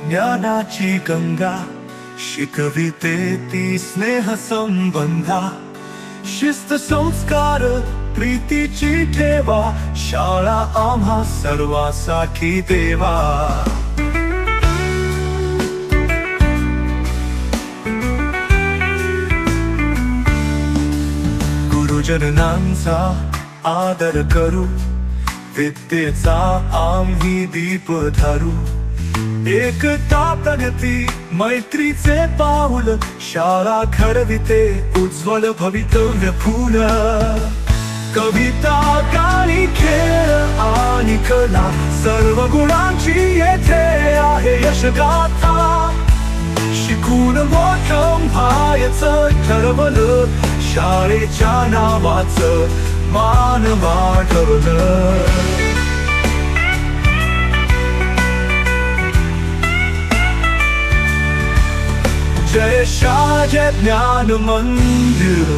ज्ञानाची गंगा शिकविते ती स्नेह संबंधा, शिस्त संस्कार प्रीतीची ठेवा, शाळा आम्हा सर्वांसाठी देवा। गुरुजनांचा आदर करू, विद्येचा आम्ही दीप धरू, एकता प्रगती मैत्रीचे पाऊल, शाळा घडविते उज्ज्वल भवितव्य फूल। कविता गाणी खेळ आणि कला सर्व गुणांची येथे आहे यशगाथा, शिकून मोठं व्हायचं ठरवलं, शाळेच्या नावाचं मान वाढवलं। जय शाळा जय ज्ञान मंदिर,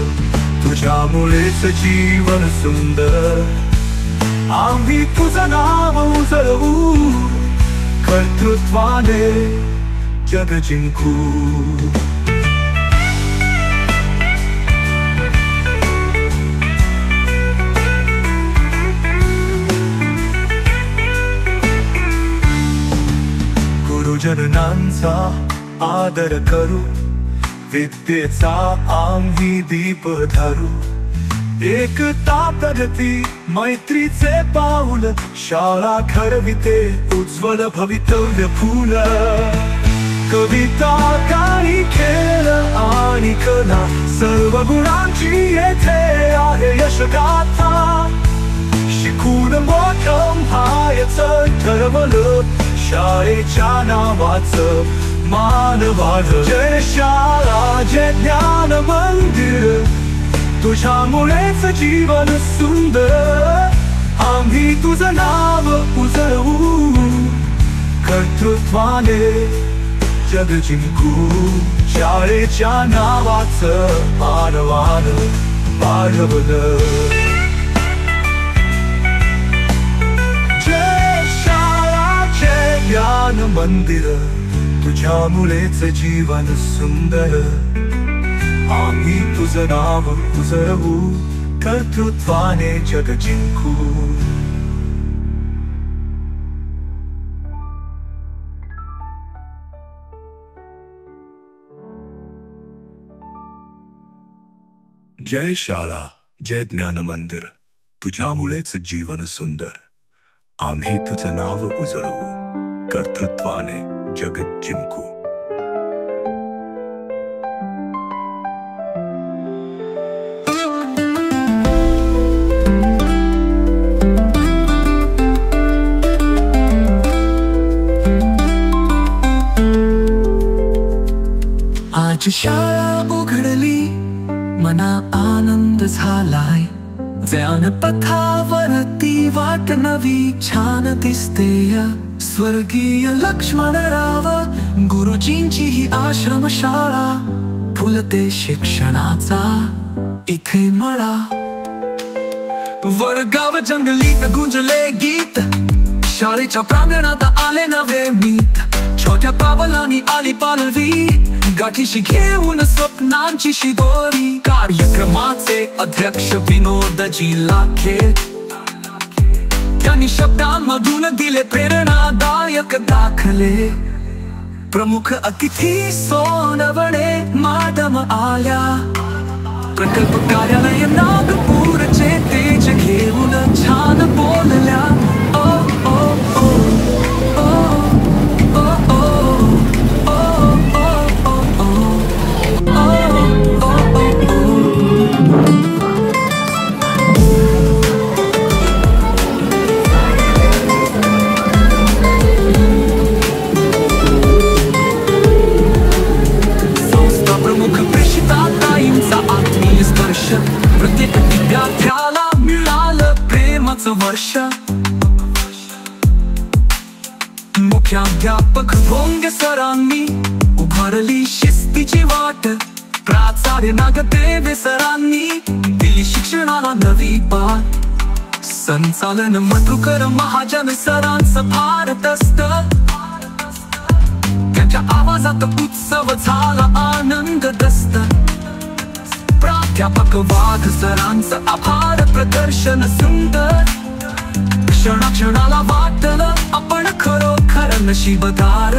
तुझ्यामुळेच जीवन सुंदर, आम्ही तुझं नाव उजळवू, कर्तृत्वाने जग जिंकू। गुरुजनांचा आदर करू, विद्येचा आम्ही दीप धरू, एकता प्रगती मैत्रीचे पाऊल, शाळा घडविते उज्ज्वल भवितव्य फूल। कविता गाणी खेळ आणि कला सर्व गुणांची येथे आहे यशगाथा, शिकून मोठं व्हायचं ठरवलं, शाळेच्या नावाचं मान वाढवलं। जय शाळा जय ज्ञान मंदिर, तुझ्यामुळेच जीवन सुंदर, आम्ही तुझं नाव उजळवू, कर्तृत्वाने जग जिंकू, शाळेच्या नावाचं मान वाढवलं। जय शाळा जय ज्ञान मंदिर, तुझ्यामुळेच जीवन सुंदर, आम्ही तुझं नाव उजळवू, कर्तृत्वाने जग जिंकू। जय शाळा जय ज्ञान मंदिर, तुझ्यामुळेच जीवन सुंदर, आम्ही तुझं नाव उजळवू, कर्तृत्वाने जग जिंकू। आज शाळा उघडली, मना आनंद झालाय, ज्ञानपथावरती वाट नवी छान दिसतेय, स्वर्गीय लक्ष्मणराव गुरुजींची ही आश्रमशाळा, फुलते शिक्षणाचा इथे मळा। वर्गाव जंगलीत गुंजले गीत, शाळेच्या प्रांगणात आले नवे मीत, छोट्या पावलांनी आली पालवी, गाठीशी घेऊन स्वप्नांची शिदोरी, कार्यक्रमाचे अध्यक्ष विनोदजी लाखे, त्यांनी शब्दांमधून दिले प्रेरणादायक दाखले, प्रमुख अतिथी सोनवणे मॅडम आल्या, प्रकल्प कार्यालय नागपूरचे तेज घेऊन छान बोलल्या। ओ ओ ओ प्रत्येक विद्यार्थ्याला मिळालं प्रेमाचं वर्ष, मुख्याध्यापक भोंगे सरांनी उभारली शिस्तीची वाट, प्राचार्य नागदेवे सरांनी दिली शिक्षणाला नवी पाठ, संचालन मधुकर महाजन सरांचं भारत असतं, त्यांच्या आवाजात उत्सव झाला आनंद दस्त. प्राध्यापक वाघ सरांचं आभार प्रदर्शन सुंदर. क्षणाक्षणाला वाटलं आपण खरोखर नशीबदार.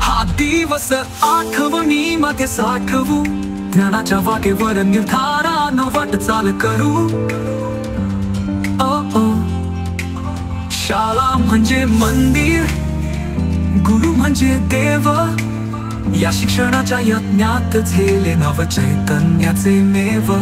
हा दिवस आठवणीमध्ये साठवू, ज्ञानाच्या वाटेवर निर्धारानं वाटचाल करू. शाळा म्हणजे मंदिर, गुरु म्हणजे देव. या शिक्षणाच्या यज्ञात झेले नव चैतन्याचे मेव.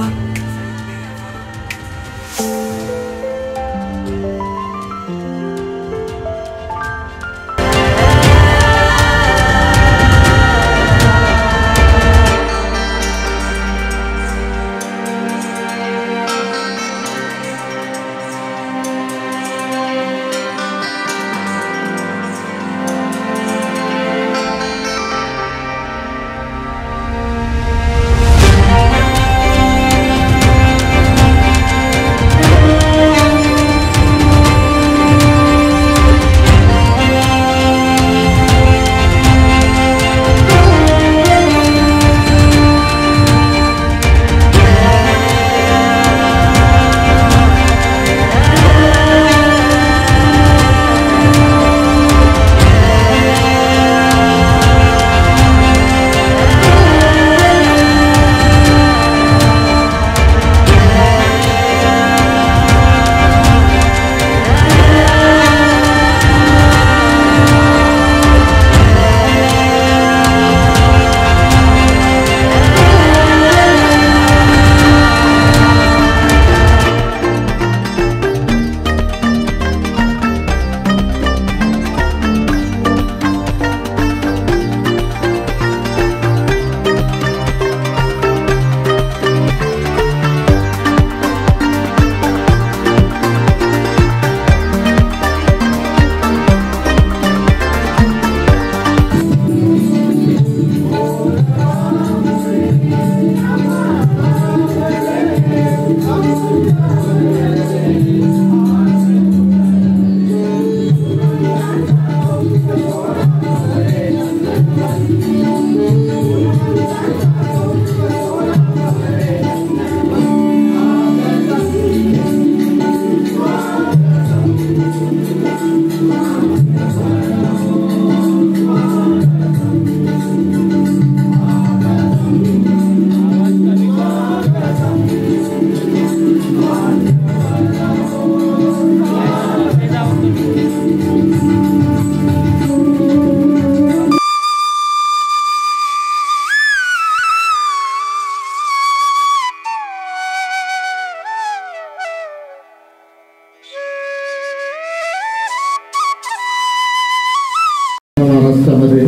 महाराष्ट्रामध्ये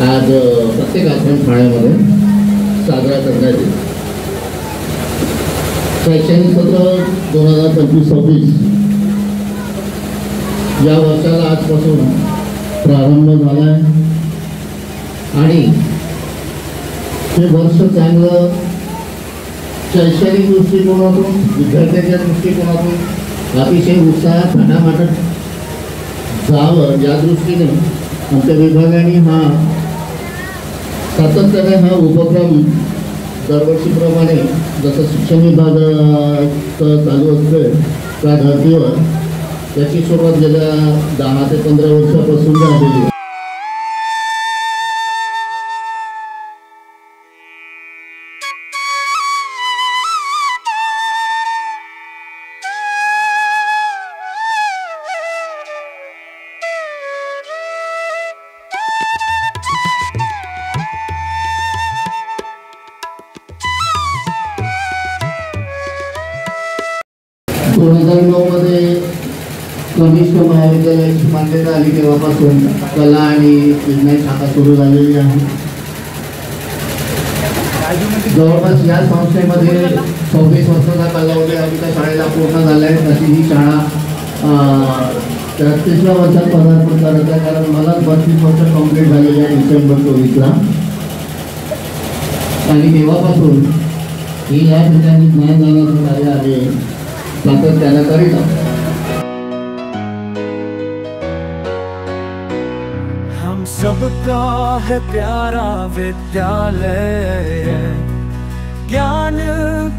आज प्रत्येक आश्रम ठाण्यामध्ये साजरा करण्यात येईल. शैक्षणिक सत्र 2025-26 या वर्षाला आजपासून प्रारंभ झाला आहे आणि हे वर्ष चांगलं शैक्षणिक दृष्टिकोनातून विद्यार्थ्यांच्या दृष्टिकोनातून अतिशय उत्साहात थाटामाटात जावं या दृष्टीने आमच्या विभागाने हा सातत्याने हा उपक्रम दरवर्षीप्रमाणे जसं शिक्षण विभागाचं चालू असते त्या धर्तीवर त्याची सुरुवात गेल्या 10 ते 15 वर्षापासून झालेली आहे. मध्ये कनिष्ठ महाविद्यालयाची मान्यता आली तेव्हापासून कला आणि विज्ञान शाखा सुरू झालेली आहे. जवळपास या संस्थेमध्ये 26 वर्षाचा कालावधी आमच्या शाळेला पूर्ण झाला आहे. तशी ही शाळा 33व्या वर्षात पदार्पण करत आहे, कारण मला 32 वर्ष कंप्लीट झालेली आहे डिसेंबर 24ला. आणि तेव्हापासून ही या ठिकाणी ज्ञान देण्याचं कार्य आहे सातत्यानं करीत आहोत. सबका है प्यारा विद्यालय, ज्ञान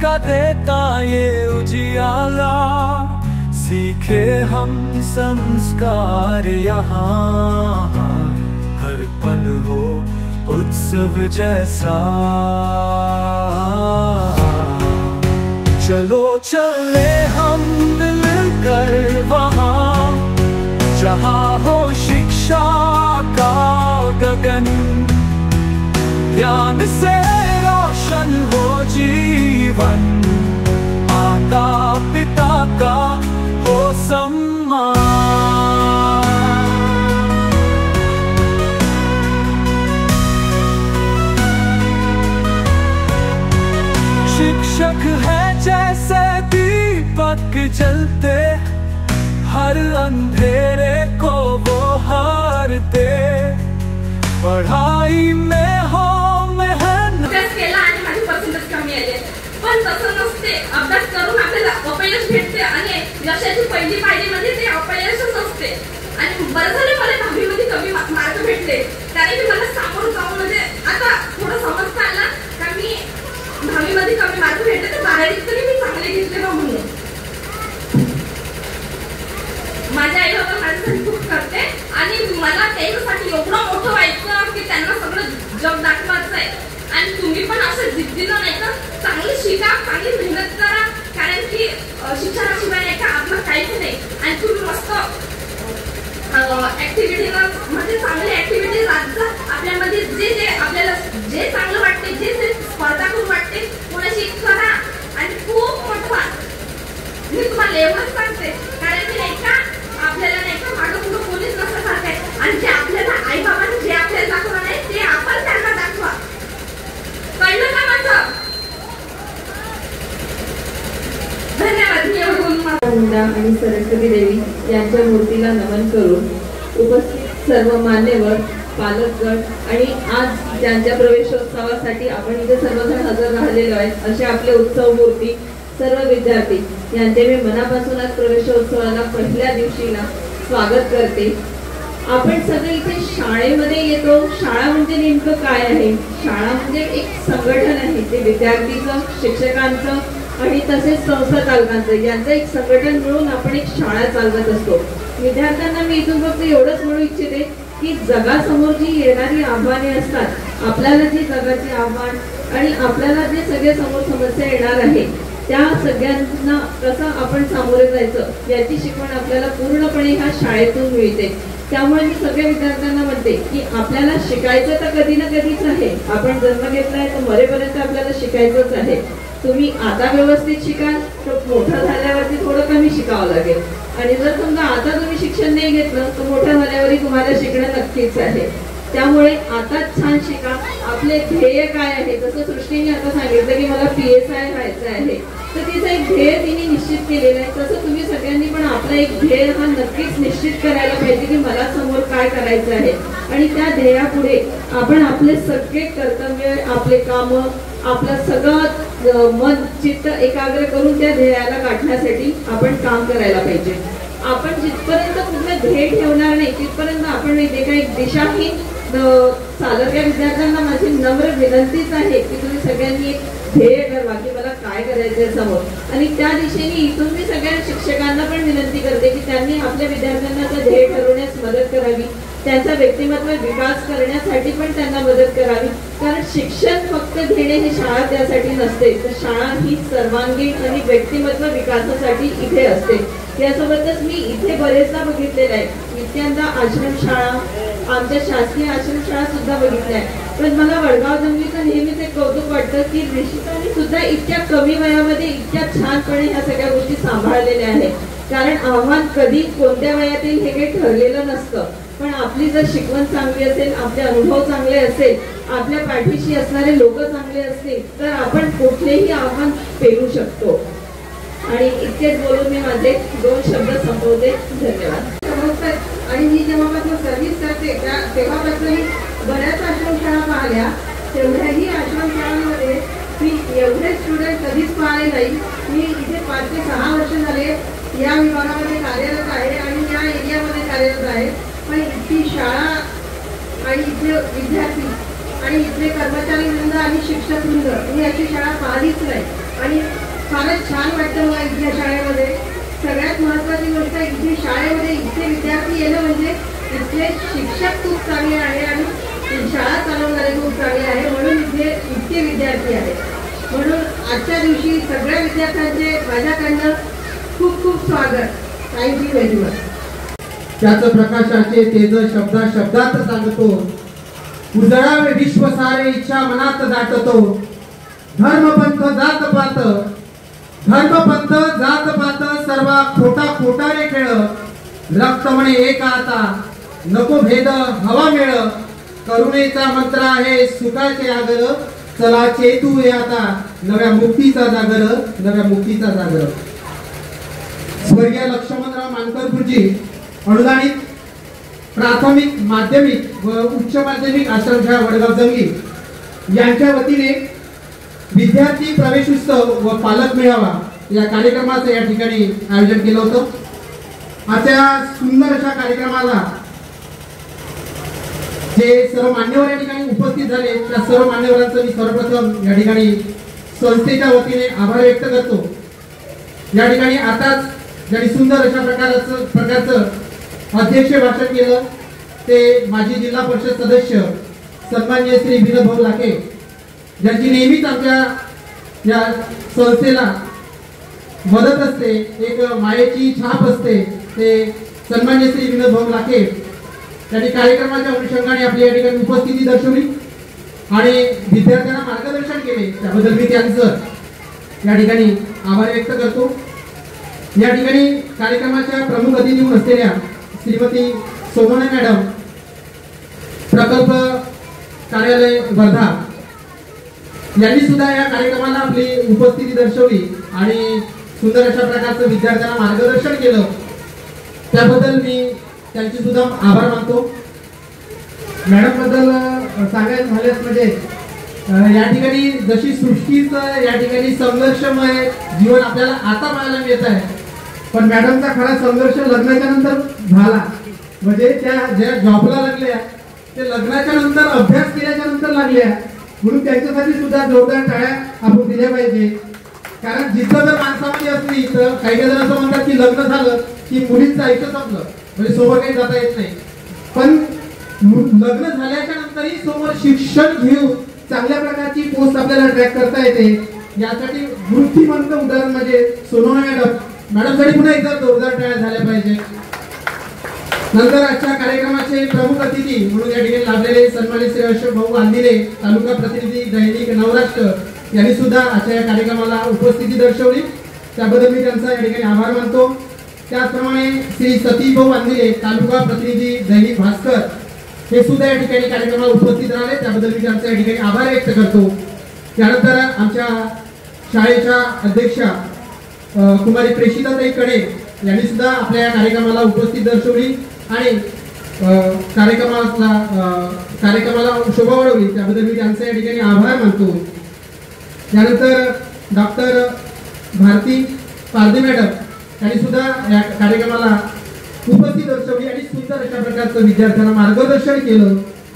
का देता ये उजियाला, सीखे हम संस्कार यहाँ, हर पल हो उत्सव जैसा। चलो चले हम मिलकर वहाँ, जहाँ हो शिक्षा का गगन, ज्ञान से रोशन हो जीवन, माता पिता का हो सम्मान। शिक्षक है जैसे दीपक जलते, हर अंधेरे को वो हारते, पढ़ाई में हो मेहनत। अभ्यास केला आणि माझे पर्सेंटेज कमी आले, पण तसं नसते. अभ्यास करून आपल्याला अपयश भेटते आणि यशाची पहिली पायरी म्हणजे ते अपयशच असते. आणि बरं झालं मला 10वी मध्ये कमी मार्क भेटले, कारण की मला सामोरं जाऊन म्हणजे आता थोडं समजता आला का मी 10वी मध्ये कमी मार्क भेटले तर 12वीत तरी मी चांगले घेतले बा म्हणून. माझ्या आई बाबा माझ्यासाठी खूप करते आणि मला त्यांच्यासाठी एवढं मोठं व्हायचं की त्यांना सगळं जग दाखवायचं आहे. आणि तुम्ही पण असं जिद्दीनं नाही का चांगली शिका, चांगली मेहनत करा, कारण की शिक्षणाशिवाय नाही का आपलं काहीच नाही. आणि तुम्ही मस्त ऍक्टिव्हिटीला म्हणजे चांगली ऍक्टिव्हिटी राहता आपल्यामध्ये, जे जे आपल्याला जे चांगलं वाटते, जे जे स्पर्धा करून वाटते कोणाशी करा आणि खूप मोठा. मी तुम्हाला एवढंच सांगते, कारण की नाही का आपल्याला नाही का मागं पुढं कोणीच नसल्यासारखं आहे. आणि जे आपल्याला आई बाबांनी जे आपल्याला दाखवलं नाही ते आपण त्यांना दाखवा. कळलं का माझं? धन्यवाद. मी एवढं आणि सरस्वती देवी यांच्या मूर्तीला नमन करून उपस्थित सर्व मान्यवर, पालकगण आणि आज ज्यांच्या प्रवेशोत्सवासाठी आपण इथे सर्वजण हजर राहिलेलो आहेत असे आपले उत्सव मूर्ती सर्व विद्यार्थी यांचे मी मनापासून आज प्रवेशोत्सवाला पहिल्या दिवशीला स्वागत करते. आपण सगळे इथे शाळेमध्ये येतो. शाळा म्हणजे नेमकं काय आहे? शाळा म्हणजे एक संघटन आहे, ते विद्यार्थीचं, शिक्षकांचं आणि तसेच संस्था चालकांचं यांचं एक संघटन मिळून आपण एक शाळा चालवत असतो. विद्यार्थ्यांना मी इथून फक्त एवढंच म्हणू इच्छिते की जगासमोर जी येणारी आव्हाने असतात, आपल्याला जी जगाची आव्हान आणि आपल्याला जे सगळे समोर समस्या येणार आहे त्या सगळ्यांना कसं आपण सामोरे जायचं याची शिकवण आपल्याला पूर्णपणे ह्या शाळेतून मिळते. त्यामुळे मी सगळ्या विद्यार्थ्यांना म्हणते की आपल्याला शिकायचं तर कधी ना कधीच आहे. आपण जन्म घेतलाय तर मरेपर्यंत आपल्याला शिकायचंच आहे. तुम्ही आता व्यवस्थित शिकाल तर मोठं झाल्यावरती थोडं कमी शिकावं लागेल. आणि जर समजा आता तुम्ही शिक्षण नाही घेतलं तर मोठं झाल्यावरही तुम्हाला शिकणं नक्कीच आहे. त्यामुळे आता छान शिका. आपले ध्येय काय आहे? जसं सृष्टीने आता सांगितलं की मला PSI व्हायचं आहे, तर तिचं एक ध्येय तिने निश्चित केलेलं आहे. तसं तुम्ही सगळ्यांनी पण आपला एक ध्येय हा नक्कीच निश्चित करायला पाहिजे की मला समोर काय करायचं आहे. आणि त्या ध्येयापुढे आपण आपले सगळे कर्तव्य, आपले कामं, आपलं सगळं मन चित्त एकाग्र करून त्या ध्येयाला गाठण्यासाठी आपण काम करायला पाहिजे. आपण जिथपर्यंत कुठलं ध्येय ठेवणार नाही तिथपर्यंत आपण जे काही दिशाहीन चालत. या विद्यार्थ्यांना माझी नम्र विनंतीच आहे की तुम्ही सगळ्यांनी एक ध्येय ठरवा की मला काय करायचंय समोर, आणि त्या दिशेने इथून मी सगळ्या शिक्षकांना पण विनंती करते की त्यांनी आपल्या विद्यार्थ्यांना ते ध्येय ठरवण्यास मदत करावी, त्यांचा व्यक्तिमत्व विकास करण्यासाठी पण त्यांना मदत करावी. कारण शिक्षण फक्त घेणे हे शाळा त्यासाठी नसते, तर शाळा ही सर्वांगीण आणि व्यक्तिमत्व विकासासाठी इथे असते. यासोबतच मी इथे बरेचदा बघितलेलं आहे, नित्यांदा आश्रमशाळा, आमच्या शासकीय आश्रमशाळा सुद्धा बघितल्या आहे. पण मला वडगाव जंगलीचं नेहमीच एक कौतुक वाटतं की निश्चिताने सुद्धा इतक्या कमी वयामध्ये इतक्या छानपणे ह्या सगळ्या गोष्टी सांभाळलेल्या आहेत. कारण आव्हान कधी कोणत्या वयातील हे काही ठरलेलं नसतं, पण आपली जर शिकवण चांगली असेल, आपले अनुभव चांगले असेल, आपल्या पाठीशी असणारे लोक चांगले असतील तर आपण कुठलेही आव्हान पेलू शकतो. आणि इतकेच बोलून मी माझे 2 शब्द संपवते. धन्यवाद. आणि मी जेव्हापासून सर्व्हिस करते तेव्हापासून बऱ्याच आश्रमशाळा पाहिल्या. तेवढ्याही आश्रमशाळांमध्ये मी एवढे स्टुडंट कधीच पाहिले नाही. मी इथे 5 ते 6 वर्ष झाले या विभागामध्ये कार्यरत आहे आणि या एरियामध्ये कार्यरत आहे. पण इतकी शाळा आणि इथले विद्यार्थी आणि इथले कर्मचारी वृंद आणि शिक्षक वृंद मी अशी शाळा पाहिलीच नाही आणि फारच छान वाटतं मला इथल्या शाळेमध्ये. सगळ्यात महत्त्वाची गोष्ट इथे शाळेमध्ये इथले विद्यार्थी येणं म्हणजे इथले शिक्षक खूप चांगले आहे आणि शाळा चालवणारे खूप चांगले आहे म्हणून इथे इतके विद्यार्थी आहेत. म्हणून आजच्या दिवशी सगळ्या विद्यार्थ्यांचे माझ्याकडनं खूप खूप स्वागत. Thank you very much. त्याच प्रकाशाचे तेज शब्दात सांगतो, उजळावे विश्व सारे इच्छा मनात दाटतो. धर्मपंथ जात पात सर्व खोटा रे खेळ. रक्त म्हणे एक आता नको भेद हवा मेळ. करुणेचा मंत्र आहे सुखाचे आगर. चला चेतू ये आता नव्या मुक्तीचा जागर. स्वर्गीय लक्ष्मणराव मानकर गुरुजी अनुदानित प्राथमिक माध्यमिक व उच्च माध्यमिक आश्रमशाळा वडगाव जंगली यांच्या वतीने विद्यार्थी प्रवेशोत्सव व पालक मेळावा या कार्यक्रमाचं या ठिकाणी आयोजन केलं होतं. आजच्या सुंदर अशा कार्यक्रमाला जे सर्व मान्यवर या ठिकाणी उपस्थित झाले त्या सर्व मान्यवरांचं मी सर्वप्रथम या ठिकाणी संस्थेच्या वतीने आभार व्यक्त करतो. या ठिकाणी आताच ज्यांनी सुंदर अशा प्रकारचं अध्यक्ष भाषण केलं ते माजी जिल्हा परिषद सदस्य सन्माननीय श्री विनोद भाऊ लाखे, ज्यांची नेहमीच आमच्या या संस्थेला मदत असते, एक मायेची छाप असते. ते सन्माननीय श्री विनोद भाऊ लाखे त्यांनी कार्यक्रमाच्या अनुषंगाने आपली या ठिकाणी उपस्थिती दर्शवली आणि विद्यार्थ्यांना मार्गदर्शन केले. त्याबद्दल मी त्यांचं या ठिकाणी आभार व्यक्त करतो. या ठिकाणी कार्यक्रमाच्या प्रमुख अतिथी म्हणून असलेल्या श्रीमती सोमना मॅडम, प्रकल्प कार्यालय वर्धा, यांनी सुद्धा या कार्यक्रमाला आपली उपस्थिती दर्शवली आणि सुंदर अशा प्रकारचं विद्यार्थ्यांना मार्गदर्शन केलं. त्याबद्दल मी त्यांचे सुद्धा आभार मानतो. मॅडम बद्दल सांगायचं झाल्यास म्हणजे या ठिकाणी जशी सृष्टीचं या ठिकाणी संघर्षमय जीवन आपल्याला आता पाहायला मिळत आहे, पण मॅडमचा खरा संघर्ष लग्नाच्या नंतर झाला. म्हणजे त्या ज्या जॉबला लागल्या ते लग्नाच्या नंतर अभ्यास केल्याच्या नंतर लागल्या, म्हणून त्यांच्यासाठी सुद्धा जोरदार टाळ्या आपण दिल्या पाहिजे. कारण जिथं जर माणसामध्ये असली तर काही जण असं म्हणतात की लग्न झालं की मुलींचं आयुष्य संपलं, म्हणजे समोर काही जाता येत नाही. पण लग्न झाल्याच्या नंतरही समोर शिक्षण घेऊन चांगल्या प्रकारची पोस्ट आपल्याला ट्रॅक करता येते. यासाठी वृत्तीमंत उदाहरण म्हणजे सोनोना मॅडमसाठी पुन्हा एकदा जोरदार टाळ्या झाल्या पाहिजे. नंतर आजच्या कार्यक्रमाचे प्रमुख अतिथी म्हणून या ठिकाणी लाभलेले सन्मानित श्री अशोक भाऊ आंदिले, तालुका प्रतिनिधी दैनिक नवराष्ट्र, यांनी सुद्धा आजच्या या कार्यक्रमाला उपस्थिती दर्शवली. त्याबद्दल मी त्यांचा या ठिकाणी आभार मानतो. त्याचप्रमाणे श्री सतीश भाऊ आंदिले, तालुका प्रतिनिधी दैनिक भास्कर, हे सुद्धा या ठिकाणी कार्यक्रमाला उपस्थित राहिले. त्याबद्दल मी त्यांचा या ठिकाणी आभार व्यक्त करतो. त्यानंतर आमच्या शाळेच्या अध्यक्षा कुमारी प्रेषिताताई कडे यांनी सुद्धा आपल्या या कार्यक्रमाला उपस्थित दर्शवली आणि कार्यक्रमाला शोभा वाढवली. त्याबद्दल मी त्यांचा या ठिकाणी आभार मानतो. त्यानंतर डॉक्टर भारती पारदे मॅडम यांनी सुद्धा या कार्यक्रमाला उपस्थित दर्शवली आणि सुंदर अशा प्रकारचं विद्यार्थ्यांना मार्गदर्शन केलं.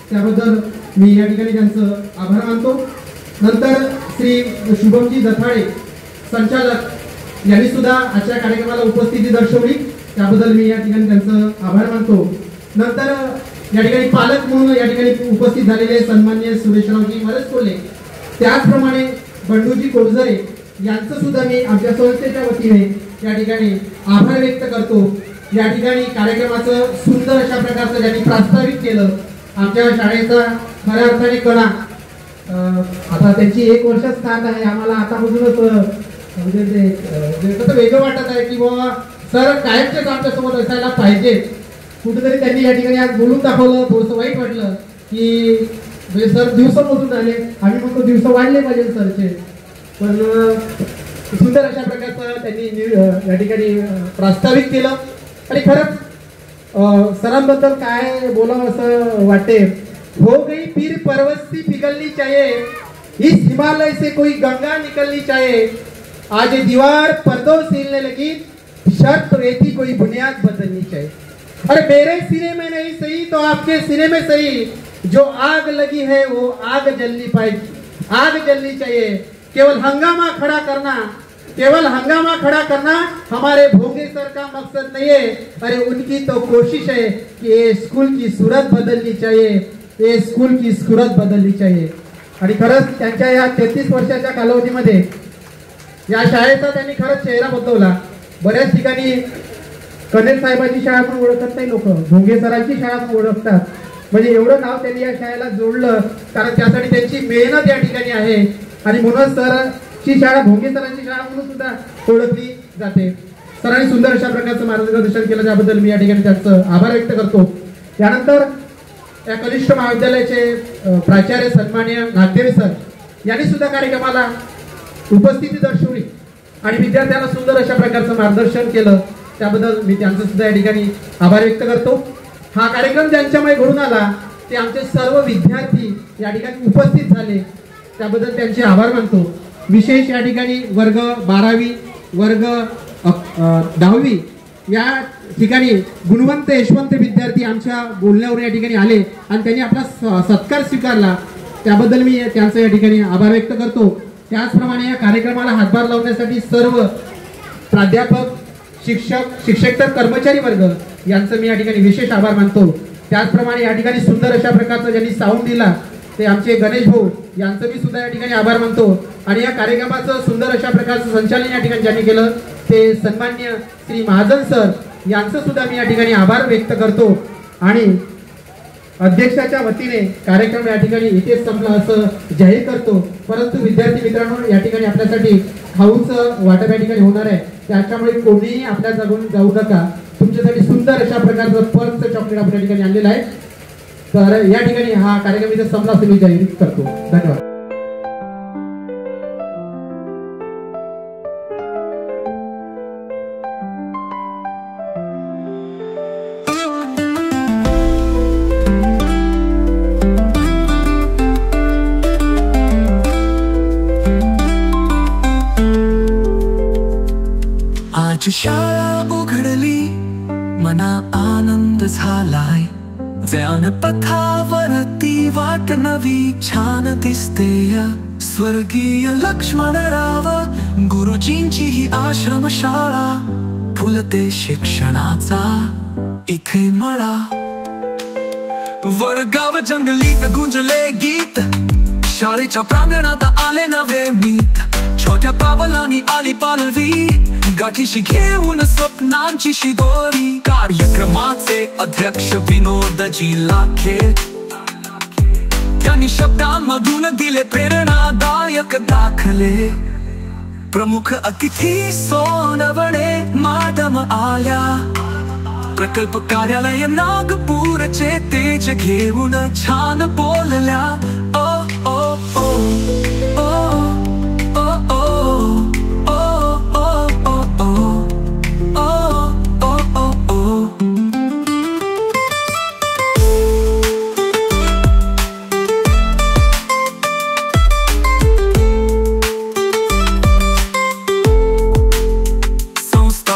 त्याबद्दल मी या ठिकाणी त्यांचं आभार मानतो. नंतर श्री शुभमजी दथाडे संचालक यांनी सुद्धा आजच्या कार्यक्रमाला उपस्थिती दर्शवली. त्याबद्दल मी या ठिकाणी त्यांचं आभार मानतो. नंतर या ठिकाणी पालक म्हणून या ठिकाणी उपस्थित झालेले सन्माननीय सुरेशरावजी मरसकोल्हे, त्याचप्रमाणे बंडूजी कोडझरे यांचं सुद्धा मी आमच्या संस्थेच्या वतीने या ठिकाणी आभार व्यक्त करतो. या ठिकाणी कार्यक्रमाचं सुंदर अशा प्रकारचं ज्यांनी प्रास्ताविक केलं, आमच्या शाळेचा खऱ्या अर्थाने कणा. आता त्यांची 1 वर्ष स्थान आहे. आम्हाला आतापासूनच म्हणजे कसं वेगळं वाटत आहे की बाबा सर कायमचेच आमच्यासोबत असायला पाहिजे. कुठेतरी त्यांनी या ठिकाणी आज बोलून दाखवलं. थोडंसं वाईट वाटलं की सर दिवस मोजून आले, आम्ही म्हणतो दिवस वाढले पाहिजे सरचे, पण सुंदर अशा प्रकारचं त्यांनी या ठिकाणी प्रास्ताविक केलं. आणि खरंच सरांबद्दल काय बोलावं असं वाटते. हो गई फिर परवस्ती पिघलनी चाहिए, इस हिमालय से कोई गंगा निकलनी चाहिए. आज दीवार पर्दों से हिलने लगी, शर्त रहती कोई बुनियाद बदलनी चाहिए. अरे मेरे सीने में नहीं सही तो आपके सीने में सही, जो आग लगी है वो आग जलनी पाएगी, आग जलनी चाहिए। केवल हंगामा खड़ा करना हमारे भोंगे सर का मकसद नहीं है। अरे उनकी तो कोशिश है कि ये स्कूल की सूरत बदलनी चाहिए, ये स्कूल की सूरत बदलनी चाहिए। आणि खरंच त्यांच्या या 33 वर्षाच्या कालावधीमध्ये या शाळेचा त्यांनी खरंच चेहरा बदलवला। बऱ्याच ठिकाणी कनेर साहेबांची शाळा पण ओळखत नाही लोक, भोंगे सरांची शाळा पण ओळखतात। म्हणजे एवढं नाव त्यांनी या शाळेला जोडलं, कारण त्यासाठी त्यांची मेहनत या ठिकाणी आहे। आणि म्हणून सरची शाळा भोंगे सरांची शाळा म्हणून सुद्धा ओळखली जाते। सरांनी सुंदर अशा प्रकारचं मार्गदर्शन केलं, त्याबद्दल मी या ठिकाणी त्यांचं आभार व्यक्त करतो। त्यानंतर या कनिष्ठ महाविद्यालयाचे प्राचार्य सन्माननीय नागदेवी सर यांनी सुद्धा कार्यक्रमाला उपस्थिती दर्शवली आणि विद्यार्थ्यांना सुंदर अशा प्रकारचं मार्गदर्शन केलं, त्याबद्दल मी त्यांचं सुद्धा या ठिकाणी आभार व्यक्त करतो। हा कार्यक्रम ज्यांच्यामुळे घडून आला ते आमचे सर्व विद्यार्थी या ठिकाणी उपस्थित झाले, त्याबद्दल त्यांचे आभार मानतो। विशेष या ठिकाणी वर्ग 12वी वर्ग 10वी या ठिकाणी गुणवंत यशवंत विद्यार्थी आमच्या बोलण्यावर या ठिकाणी आले आणि त्यांनी आपला सत्कार स्वीकारला, त्याबद्दल मी त्यांचं या ठिकाणी आभार व्यक्त करतो। त्याचप्रमाणे या कार्यक्रमाला हातभार लावण्यासाठी सर्व प्राध्यापक, शिक्षक, शिक्षकेतर कर्मचारी वर्ग यांचं मी या ठिकाणी विशेष आभार मानतो। त्याचप्रमाणे या ठिकाणी सुंदर अशा प्रकारचा ज्यांनी साऊंड दिला ते आमचे गणेश भाऊ यांचं मी सुद्धा या ठिकाणी आभार मानतो। आणि या कार्यक्रमाचं सुंदर अशा प्रकारचं संचालन या ठिकाणी ज्यांनी केलं ते सन्माननीय श्री महाजन सर यांचं सुद्धा मी या ठिकाणी आभार व्यक्त करतो। आणि अध्यक्षाच्या वतीने कार्यक्रम या ठिकाणी इथेच संपला असं जाहीर करतो। परंतु विद्यार्थी मित्रांनो, या ठिकाणी आपल्यासाठी खाऊचं वाटप या ठिकाणी होणार आहे, त्याच्यामुळे कोणीही आपल्या जागून जाऊ नका। तुमच्यासाठी सुंदर अशा प्रकारचं पर्सचं चॉकलेट आपण या ठिकाणी आणलेलं आहे। तर या ठिकाणी हा कार्यक्रम इथे संपला असं मी जाहीर करतो। धन्यवाद। आज शाळा उघडली, मना आनंद झालाय, ज्ञानपथावरती वाट नवी छान दिसतेय। स्वर्गीय लक्ष्मणराव गुरुजींची ही आश्रमशाळा, फुलते शिक्षणाचा इथे मळा। वर्गाव जंगलीत गुंजले गीत, शाळेच्या प्रांगणात आले नवे मीत। छोट्या पावलांनी आली पालवी, गाठीशी घेऊन स्वप्नांची शिदोरी। कार्यक्रमाचे अध्यक्ष विनोदजी लाखे, त्यांनी शब्दांमधून दिले प्रेरणादायक दाखले। प्रमुख अतिथी सोनवणे मॅडम आल्या, प्रकल्प कार्यालय नागपूरचे तेज घेऊन छान बोलल्या। ओ ओ ओ ओ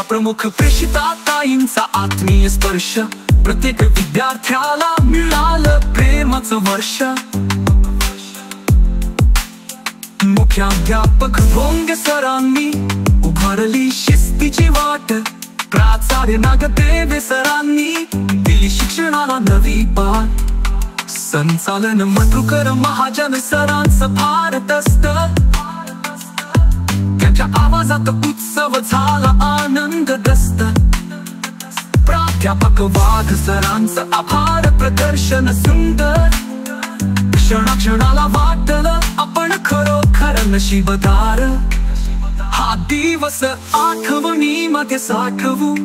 प्रमुख प्रेषिताताईंचा आत्मीय स्पर्श, प्रत्येक विद्यार्थ्याला मिळालं प्रेमाचं वर्ष। मुख्याध्यापक भोंगे सरांनी उभारली शिस्तीची वाट, प्राचार्य नागदेवे सरांनी दिली शिक्षणाला नवी पाठ। संचालन मधुकर महाजन सरांचं भारत असतं, त्यांच्या आवाजात उत्सव झाला आनंद दस्त। प्राध्यापक वाघ सरांचं आभार प्रदर्शन सुंदर, क्षणाक्षणाला वाटलं आपण खरोखर नशीबदार। हा दिवस आठवणीमध्ये साठवू।